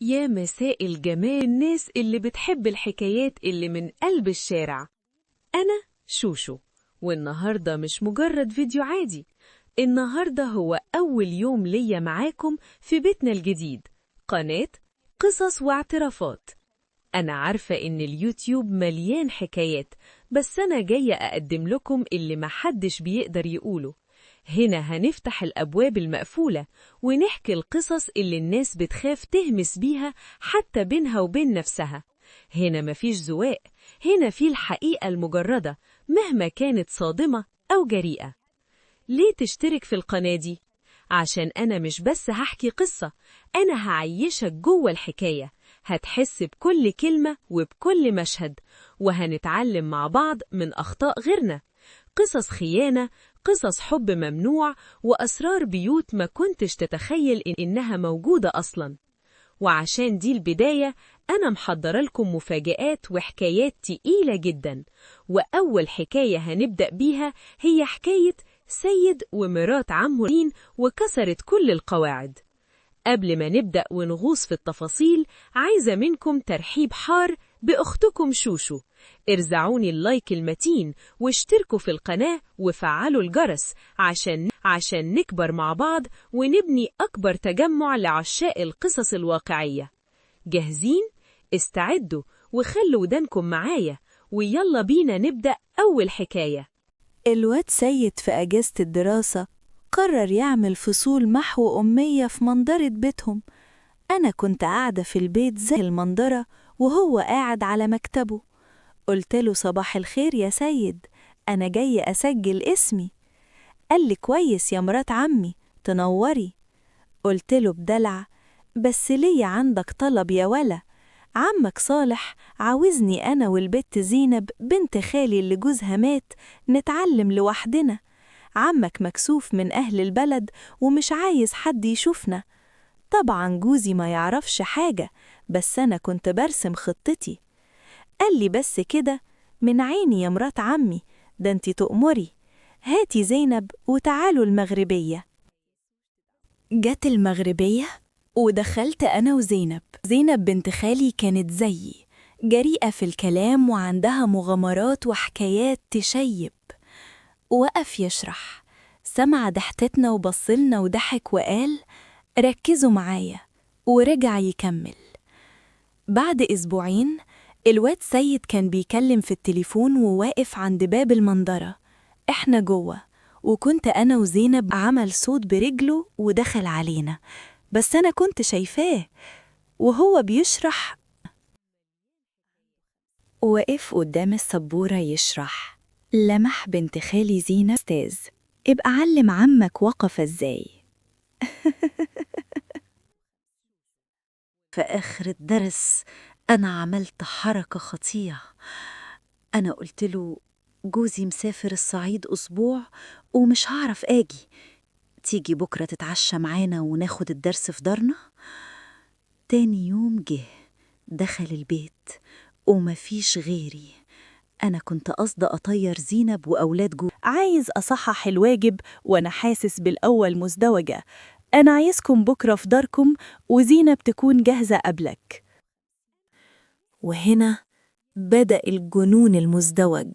يا مساء الجمال الناس اللي بتحب الحكايات اللي من قلب الشارع. أنا شوشو، والنهاردة مش مجرد فيديو عادي. النهاردة هو أول يوم ليا معاكم في بيتنا الجديد، قناة قصص واعترافات. أنا عارفة إن اليوتيوب مليان حكايات، بس أنا جاية أقدم لكم اللي محدش بيقدر يقوله. هنا هنفتح الأبواب المقفولة ونحكي القصص اللي الناس بتخاف تهمس بيها حتى بينها وبين نفسها. هنا مفيش زواق، هنا في الحقيقة المجردة مهما كانت صادمة أو جريئة. ليه تشترك في القناة دي؟ عشان أنا مش بس هحكي قصة، أنا هعيشك جوه الحكاية، هتحس بكل كلمة وبكل مشهد، وهنتعلم مع بعض من أخطاء غيرنا. قصص خيانة، قصص حب ممنوع، وأسرار بيوت ما كنتش تتخيل إنها موجودة أصلاً. وعشان دي البداية، أنا محضرة لكم مفاجآت وحكايات تقيلة جداً. وأول حكاية هنبدأ بيها هي حكاية سيد ومرات عمه لين، وكسرت كل القواعد. قبل ما نبدأ ونغوص في التفاصيل، عايزة منكم ترحيب حار بأختكم شوشو. ارزعوني اللايك المتين واشتركوا في القناة وفعلوا الجرس عشان نكبر مع بعض ونبني أكبر تجمع لعشاق القصص الواقعية. جاهزين؟ استعدوا وخلوا ودانكم معايا، ويلا بينا نبدأ أول حكاية. الواد سيد في أجازة الدراسة قرر يعمل فصول محو أمية في منظرة بيتهم. أنا كنت قاعدة في البيت زي المنظرة وهو قاعد على مكتبه. قلت له صباح الخير يا سيد، أنا جاي أسجل اسمي. قال لي كويس يا مرات عمي، تنوري. قلت له بدلع بس ليه عندك طلب يا ولا؟ عمك صالح عاوزني أنا والبت زينب بنت خالي اللي جوزها مات نتعلم لوحدنا. عمك مكسوف من أهل البلد ومش عايز حد يشوفنا. طبعا جوزي ما يعرفش حاجة، بس أنا كنت برسم خطتي. قال لي بس كده، من عيني يا مرات عمي، ده انتي تؤمري. هاتي زينب وتعالوا المغربية. جت المغربية ودخلت أنا وزينب. زينب بنت خالي كانت زيي، جريئة في الكلام وعندها مغامرات وحكايات تشيب. وقف يشرح، سمع ضحكتنا وبصلنا وضحك وقال ركزوا معايا، ورجع يكمل. بعد أسبوعين الواد سيد كان بيكلم في التليفون وواقف عند باب المنظرة. احنا جوه، وكنت أنا وزينب عمل صوت برجله ودخل علينا، بس أنا كنت شايفاه وهو بيشرح. وقف قدام السبورة يشرح، لمح بنت خالي زينة أستاذ، ابقى علم عمك وقف ازاي. في آخر الدرس أنا عملت حركة خطيرة. أنا قلت له جوزي مسافر الصعيد أسبوع ومش هعرف آجي، تيجي بكرة تتعشى معانا وناخد الدرس في دارنا. تاني يوم جه دخل البيت ومفيش غيري. أنا كنت قصد أطير زينب وأولاد جوزي. عايز أصحح الواجب وأنا حاسس بالأول مزدوجة. أنا عايزكم بكرة في داركم وزينب تكون جاهزة قبلك. وهنا بدأ الجنون المزدوج.